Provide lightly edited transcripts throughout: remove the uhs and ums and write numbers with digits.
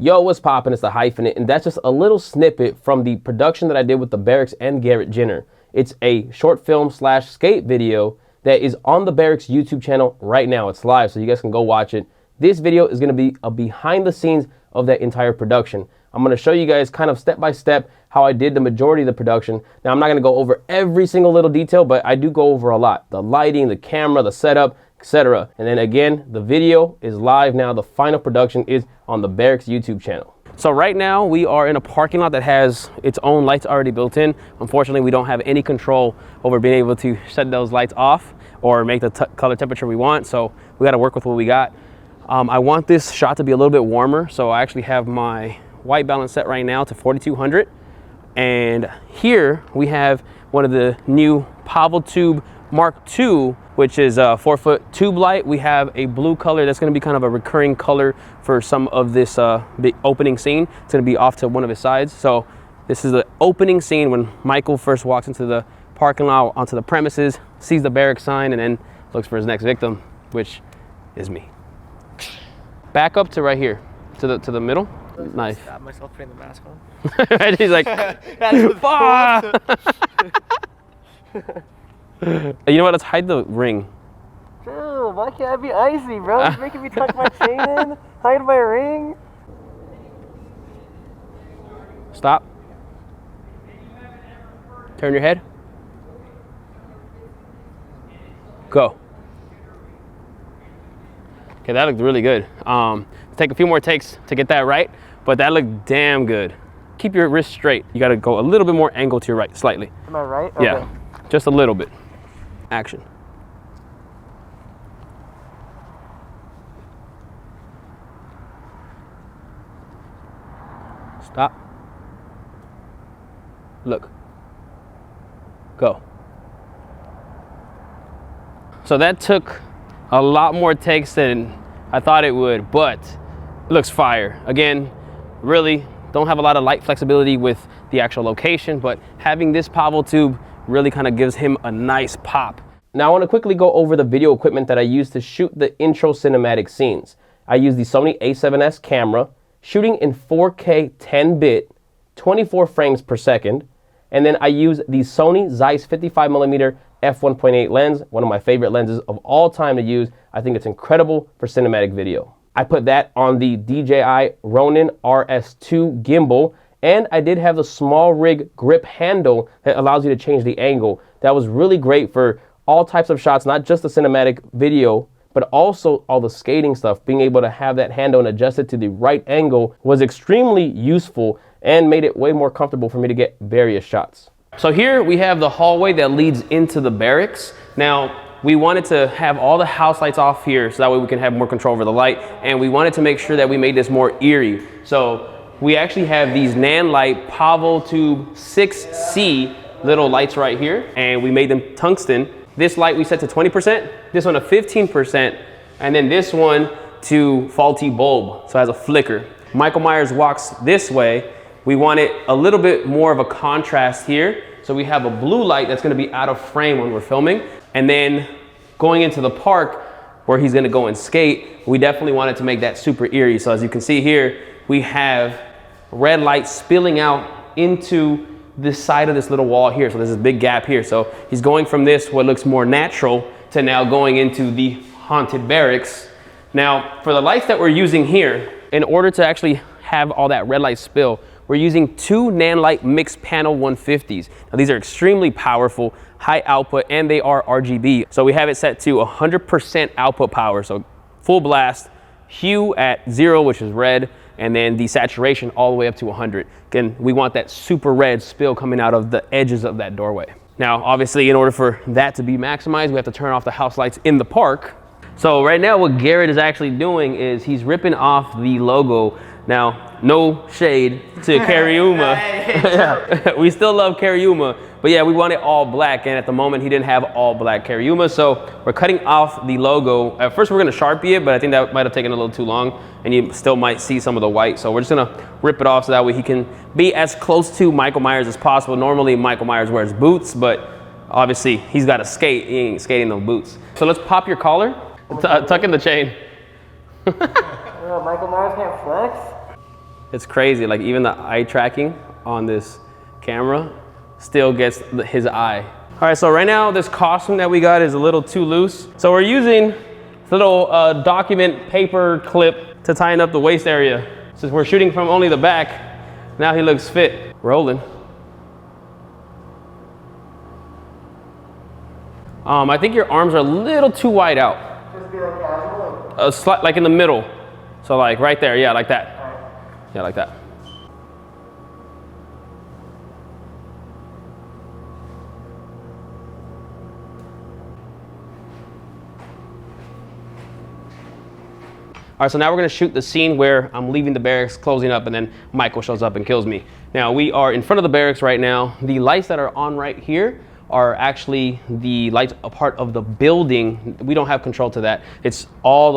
Yo, what's poppin'? It's the Hyphenate, and that's just a little snippet from the production that I did with the Berrics and Garrett Ginner. It's a short film / skate video that is on the Berrics YouTube channel right now. It's live, so you guys can go watch it. This video is gonna be a behind the scenes of that entire production. I'm gonna show you guys kind of step by step how I did the majority of the production. Now, I'm not gonna go over every single little detail, but I do go over a lot. The lighting, the camera, the setup, etc. And then again, the video is live now. The final production is on the Berrics YouTube channel. So right now we are in a parking lot that has its own lights already built in. Unfortunately, we don't have any control over being able to shut those lights off or make the color temperature we want. So we got to work with what we got. I want this shot to be a little bit warmer. So I actually have my white balance set right now to 4200. And here we have one of the new Pavel Tube Mark II, which is a 4-foot tube light. We have a blue color that's going to be kind of a recurring color for some of this big opening scene. It's going to be off to one of his sides. So this is the opening scene when Michael first walks into the parking lot, onto the premises, sees the Berrics sign, and then looks for his next victim, which is me. Back up to right here, to the middle. Nice. Stab myself putting the mask on. And he's like, you know what? Let's hide the ring. Bro, why can't I be icy, bro? It's making me tuck my chain in, hide my ring. Stop. Turn your head. Go. Okay, that looked really good. Take a few more takes to get that right, but that looked damn good. Keep your wrist straight. You gotta go a little bit more angle to your right, slightly. Am I right? Okay. Yeah, just a little bit. Action. Stop. Look. Go. So that took a lot more takes than I thought it would, but it looks fire. Again, really don't have a lot of light flexibility with the actual location, but having this Pavel tube really kind of gives him a nice pop. Now I want to quickly go over the video equipment that I used to shoot the intro cinematic scenes. I used the Sony a7S camera, shooting in 4K 10-bit, 24 frames per second, and then I used the Sony Zeiss 55mm f1.8 lens, one of my favorite lenses of all time to use. I think it's incredible for cinematic video. I put that on the DJI Ronin RS2 gimbal, and I did have the small rig grip handle that allows you to change the angle. That was really great for all types of shots, not just the cinematic video, but also all the skating stuff. Being able to have that handle and adjust it to the right angle was extremely useful and made it way more comfortable for me to get various shots. So here we have the hallway that leads into the Berrics. Now, we wanted to have all the house lights off here so that way we can have more control over the light, and we wanted to make sure that we made this more eerie. So we actually have these Nanlite Pavel Tube 6C little lights right here, and we made them tungsten. This light we set to 20%, this one to 15%, and then this one to faulty bulb, so it has a flicker. Michael Myers walks this way. We want it a little bit more of a contrast here. So we have a blue light that's gonna be out of frame when we're filming. And then going into the park where he's gonna go and skate, we definitely wanted to make that super eerie. So as you can see here, we have red light spilling out into this side of this little wall here. So there's this big gap here. So he's going from this, what looks more natural, to now going into the haunted Berrics. Now, for the lights that we're using here, in order to actually have all that red light spill, we're using two Nanlite mixed panel 150s. Now these are extremely powerful, high output, and they are RGB. So we have it set to 100% output power. So full blast, hue at 0, which is red, and then the saturation all the way up to 100. Again, we want that super red spill coming out of the edges of that doorway. Now, obviously, in order for that to be maximized, we have to turn off the house lights in the park. So right now what Garrett is actually doing is he's ripping off the logo. Now, no shade to Cariuma. Yeah, we still love Cariuma, but yeah, we want it all black, and at the moment he didn't have all black Cariuma, so we're cutting off the logo. At first we're gonna Sharpie it, but I think that might have taken a little too long, and you still might see some of the white, so we're just gonna rip it off so that way he can be as close to Michael Myers as possible. Normally Michael Myers wears boots, but obviously he's gotta skate, he ain't skating no boots. So let's pop your collar, tuck in the chain. Michael Myers can't flex? It's crazy, like even the eye tracking on this camera still gets his eye. All right, so right now this costume that we got is a little too loose. So we're using this little document paper clip to tighten up the waist area. Since we're shooting from only the back, now he looks fit. Rolling. I think your arms are a little too wide out. Just be like casual? Like in the middle. So like right there, yeah, like that. Yeah, like that. All right, so now we're gonna shoot the scene where I'm leaving the barracks, closing up, and then Michael shows up and kills me. Now, we are in front of the barracks right now. The lights that are on right here are actually the lights a part of the building. We don't have control to that. It's all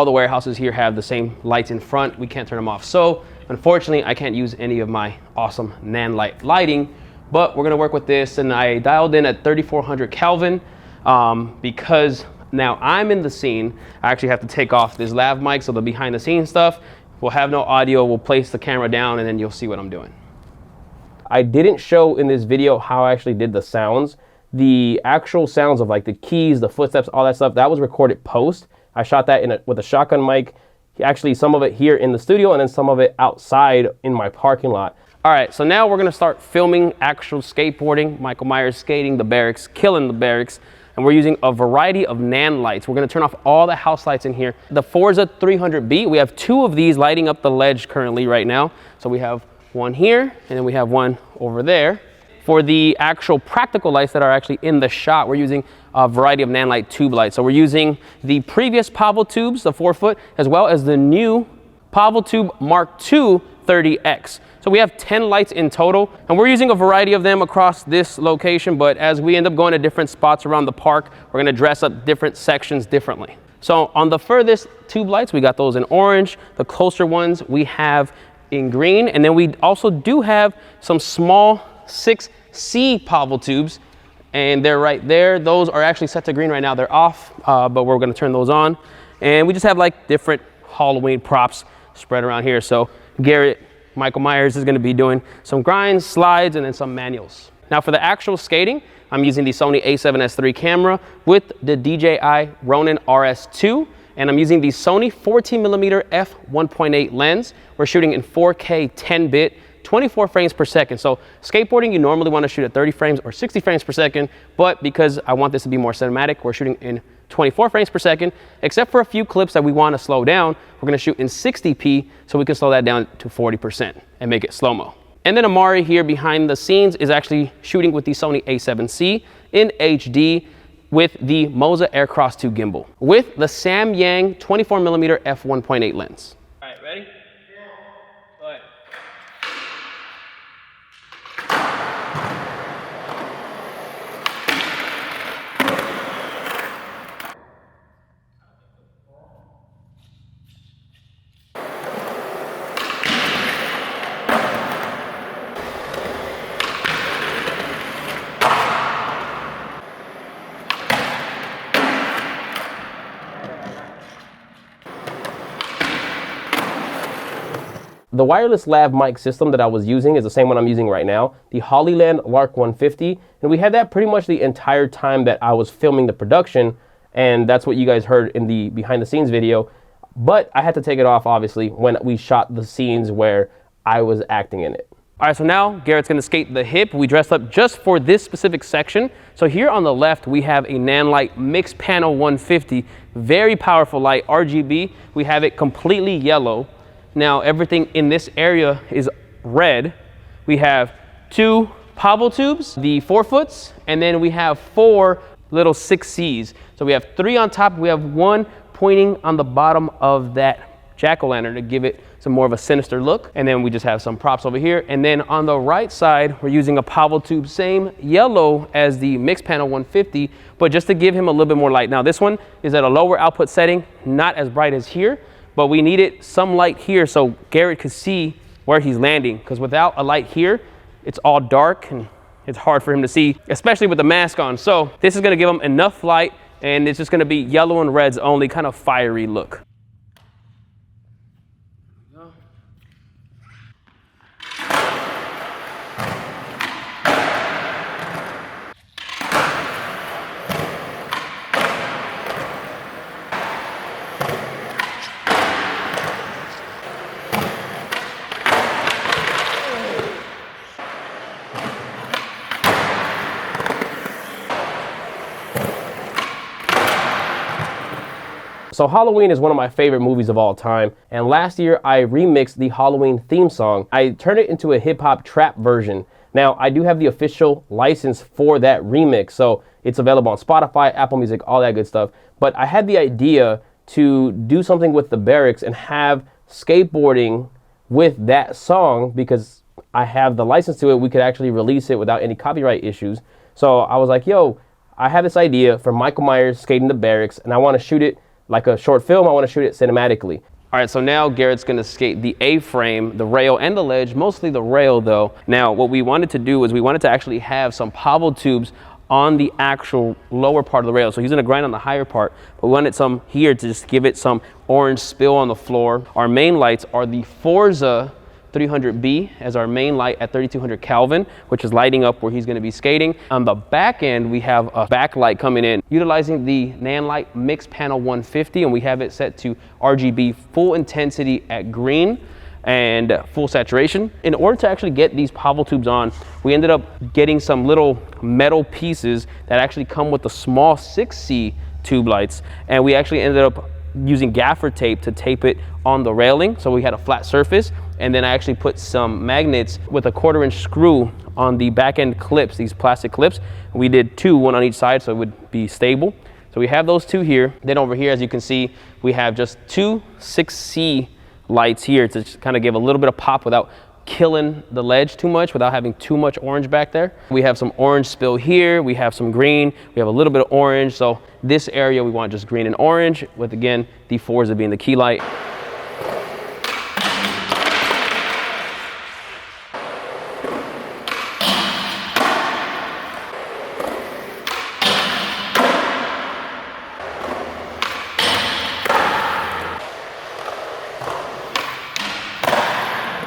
the warehouses here have the same lights in front. We can't turn them off. So, unfortunately, I can't use any of my awesome Nanlite lighting, but we're gonna work with this, and I dialed in at 3400 Kelvin because now I'm in the scene. I actually have to take off this lav mic, so the behind the scenes stuff will have no audio. We'll place the camera down and then you'll see what I'm doing. I didn't show in this video how I actually did the sounds. The actual sounds of like the keys, the footsteps, all that stuff, that was recorded post. I shot that with a shotgun mic. Actually, some of it here in the studio and then some of it outside in my parking lot. All right, so now we're gonna start filming actual skateboarding. Michael Myers skating the barracks, killing the barracks. And we're using a variety of Nanlites. We're gonna turn off all the house lights in here. The Forza 300B, we have 2 of these lighting up the ledge currently right now. So we have one here, and then we have one over there. For the actual practical lights that are actually in the shot, we're using a variety of Nanlite tube lights. So we're using the previous Pavel tubes, the 4-foot, as well as the new Pavel tube Mark II 30X. So we have 10 lights in total, and we're using a variety of them across this location, but as we end up going to different spots around the park, we're gonna dress up different sections differently. So on the furthest tube lights, we got those in orange. The closer ones we have in green, and then we also do have some small 6C Pavel tubes, and they're right there. Those are actually set to green right now. They're off, but we're gonna turn those on. And we just have like different Halloween props spread around here. So Garrett, Michael Myers is going to be doing some grinds, slides, and then some manuals. Now for the actual skating, I'm using the Sony a7S III camera with the DJI Ronin RS2, and I'm using the Sony 14mm f1.8 lens. We're shooting in 4K 10-bit, 24 frames per second. So skateboarding, you normally want to shoot at 30 frames or 60 frames per second, but because I want this to be more cinematic, we're shooting in 24 frames per second, except for a few clips that we want to slow down. We're going to shoot in 60p so we can slow that down to 40% and make it slow-mo. And then Amari here behind the scenes is actually shooting with the Sony a7C in HD with the Moza Aircross 2 gimbal with the Samyang 24mm f1.8 lens. All right, ready? Yeah. Go ahead. The wireless lav mic system that I was using is the same one I'm using right now, the Hollyland Lark 150, and we had that pretty much the entire time that I was filming the production, and that's what you guys heard in the behind the scenes video, but I had to take it off obviously when we shot the scenes where I was acting in it. All right, so now Garrett's gonna skate the hip. We dressed up just for this specific section. So here on the left, we have a Nanlite Mixed Panel 150, very powerful light, RGB. We have it completely yellow. Now everything in this area is red. We have 2 Pavel tubes, the 4-foots, and then we have 4 little 6Cs. So we have 3 on top, we have 1 pointing on the bottom of that jack-o'-lantern to give it some more of a sinister look. And then we just have some props over here. And then on the right side, we're using a Pavel tube, same yellow as the Mixed Panel 150, but just to give him a little bit more light. Now this one is at a lower output setting, not as bright as here, but we needed some light here so Garrett could see where he's landing, because without a light here, it's all dark and it's hard for him to see, especially with the mask on. So this is gonna give him enough light, and it's just gonna be yellow and reds only, kind of fiery look. So Halloween is one of my favorite movies of all time, and last year I remixed the Halloween theme song. I turned it into a hip-hop trap version. Now, I do have the official license for that remix, so it's available on Spotify, Apple Music, all that good stuff. But I had the idea to do something with the Berrics and have skateboarding with that song, because I have the license to it. We could actually release it without any copyright issues. So I was like, yo, I have this idea for Michael Myers skating the Berrics, and I want to shoot it like a short film. I want to shoot it cinematically. All right, so now Garrett's gonna skate the A-frame, the rail, and the ledge, mostly the rail though. Now, what we wanted to do is we wanted to actually have some Pablo tubes on the actual lower part of the rail. So he's gonna grind on the higher part, but we wanted some here to just give it some orange spill on the floor. Our main lights are the Forza 300B as our main light at 3200 Kelvin, which is lighting up where he's going to be skating. On the back end, we have a backlight coming in utilizing the Nanlite Mix Panel 150, and we have it set to RGB full intensity at green and full saturation. In order to actually get these Pablo tubes on, we ended up getting some little metal pieces that actually come with the small 6C tube lights, and we actually ended up using gaffer tape to tape it on the railing, so we had a flat surface. And then I actually put some magnets with a 1/4-inch screw on the back end clips, these plastic clips. We did two, one on each side, so it would be stable. So we have those two here. Then over here, as you can see, we have just two 6C lights here to just kind of give a little bit of pop without killing the ledge too much, without having too much orange back there. We have some orange spill here. We have some green. We have a little bit of orange. So this area, we want just green and orange, with, again, the Forza being the key light.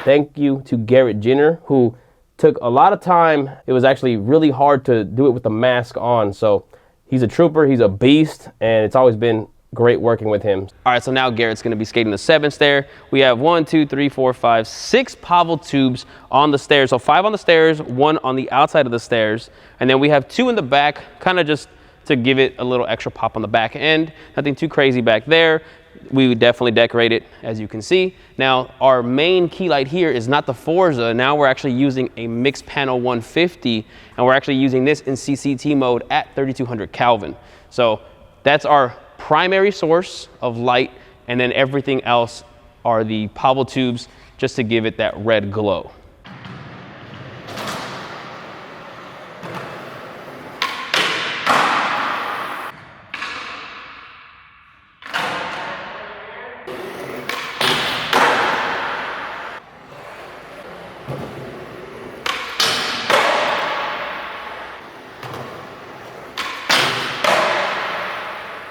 Thank you to Garrett Ginner, who took a lot of time. It was actually really hard to do it with the mask on. So he's a trooper, he's a beast, and it's always been great working with him. All right, so now Garrett's gonna be skating the 7th stair. We have 1, 2, 3, 4, 5, 6 Pablo tubes on the stairs. So 5 on the stairs, 1 on the outside of the stairs. And then we have 2 in the back, kind of just to give it a little extra pop on the back end. Nothing too crazy back there. We would definitely decorate it, as you can see. Now, our main key light here is not the Forza. Now we're actually using a Mix Panel 150, and we're actually using this in CCT mode at 3200 Kelvin. So that's our primary source of light, and then everything else are the Pablo tubes just to give it that red glow.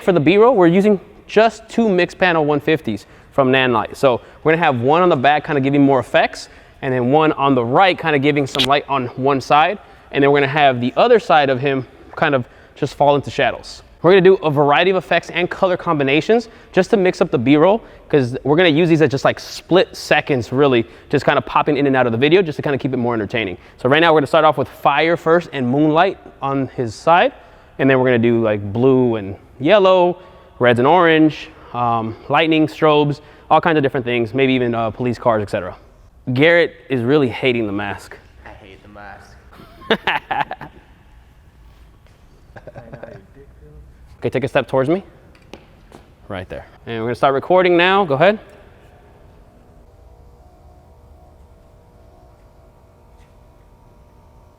For the B-roll, we're using just 2 Mix Panel 150s from Nanlite. So we're gonna have one on the back kind of giving more effects, and then one on the right kind of giving some light on one side, and then we're gonna have the other side of him kind of just fall into shadows. We're gonna do a variety of effects and color combinations just to mix up the B-roll, because we're gonna use these at just like split seconds, really, just kind of popping in and out of the video just to kind of keep it more entertaining. So right now we're gonna start off with fire first and moonlight on his side, and then we're gonna do like blue and yellow, reds and orange, lightning, strobes, all kinds of different things, maybe even police cars, etc. Garrett is really hating the mask. I hate the mask. Okay, take a step towards me. Right there. And we're gonna start recording now. Go ahead.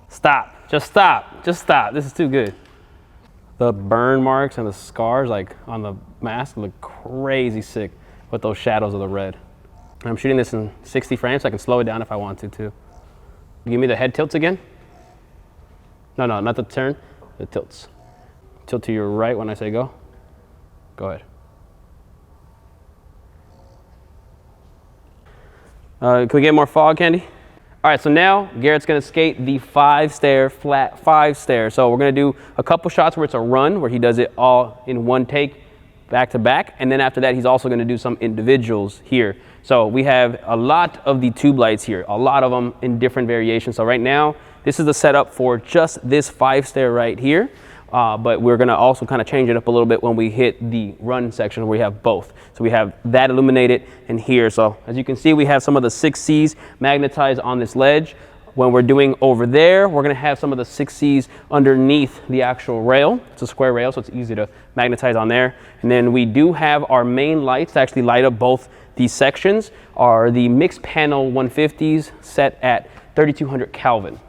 Stop. Just stop. Just stop. This is too good. The burn marks and the scars like on the mask look crazy sick with those shadows of the red. And I'm shooting this in 60 frames, so I can slow it down if I want to too. Give me the head tilts again. No, not the turn, the tilts. Tilt to your right when I say go. Go ahead. Can we get more fog, Candy? All right, so now Garrett's gonna skate the 5-stair, flat 5-stair. So we're gonna do a couple shots where it's a run, where he does it all in one take, back to back. And then after that, he's also gonna do some individuals here. So we have a lot of the tube lights here, a lot of them in different variations. So right now, this is the setup for just this 5-stair right here. but we're gonna also kind of change it up a little bit when we hit the run section where we have both. So we have that illuminated in here. So as you can see, we have some of the 6Cs magnetized on this ledge. When we're doing over there, we're gonna have some of the 6Cs underneath the actual rail. It's a square rail, so it's easy to magnetize on there. And then we do have our main lights to actually light up both these sections, are the mixed panel 150s set at 3200 Kelvin.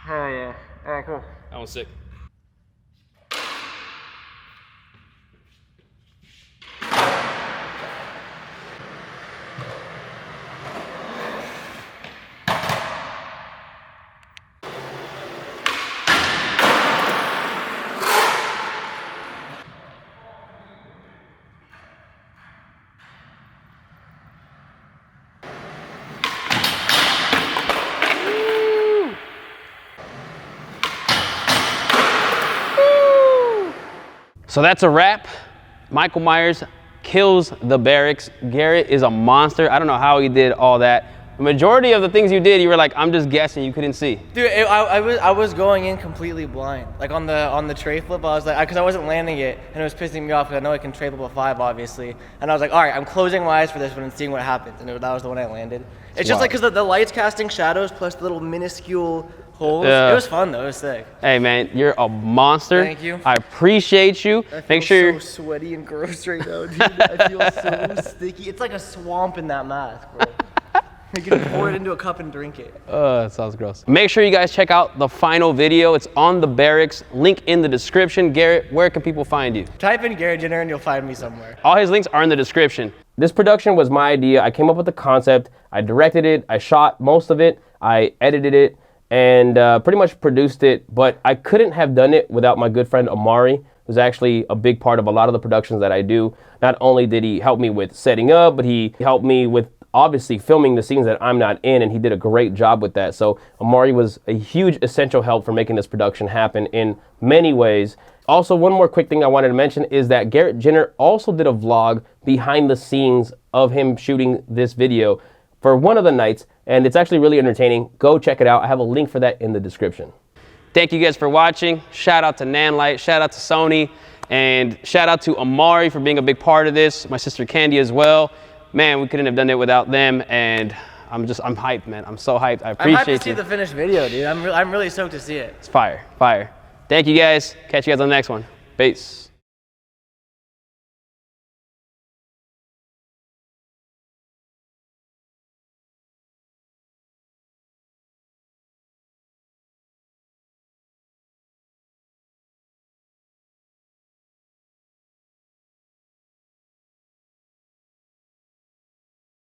Oh yeah. All right, cool. That one's sick. So that's a wrap. Michael Myers kills the Berrics. Garrett is a monster. I don't know how he did all that. The majority of the things you did, you were like, I'm just guessing, you couldn't see. Dude, I was going in completely blind. Like on the tray flip, I was like, because I wasn't landing it, and it was pissing me off because I know I can tray flip a 5, obviously. And I was like, all right, I'm closing my eyes for this one and seeing what happens. And that was the one I landed. It's just like because the lights casting shadows plus the little minuscule holes. Yeah. It was fun though. It was sick. Hey man, you're a monster. Thank you. I appreciate you. Make sure you're so sweaty and gross right now, dude. I feel so sticky. It's like a swamp in that mask, bro. You can pour it into a cup and drink it. that sounds gross. Make sure you guys check out the final video. It's on the Berrics. Link in the description. Garrett, where can people find you? Type in Garrett Ginner and you'll find me somewhere. All his links are in the description. This production was my idea. I came up with the concept. I directed it. I shot most of it. I edited it and pretty much produced it. But I couldn't have done it without my good friend Amari, who's actually a big part of a lot of the productions that I do. Not only did he help me with setting up, but he helped me with obviously filming the scenes that I'm not in, and he did a great job with that. So Amari was a huge essential help for making this production happen in many ways. Also, one more quick thing I wanted to mention is that Garrett Ginner also did a vlog behind the scenes of him shooting this video for one of the nights, and it's actually really entertaining. Go check it out. I have a link for that in the description. Thank you guys for watching. Shout out to Nanlite, shout out to Sony, and shout out to Amari for being a big part of this, my sister Candy as well. Man, we couldn't have done it without them, and I'm hyped, man. I'm so hyped. I appreciate you. I'm hyped to see the finished video, dude. I'm really stoked to see it. It's fire, fire. Thank you guys. Catch you guys on the next one. Peace.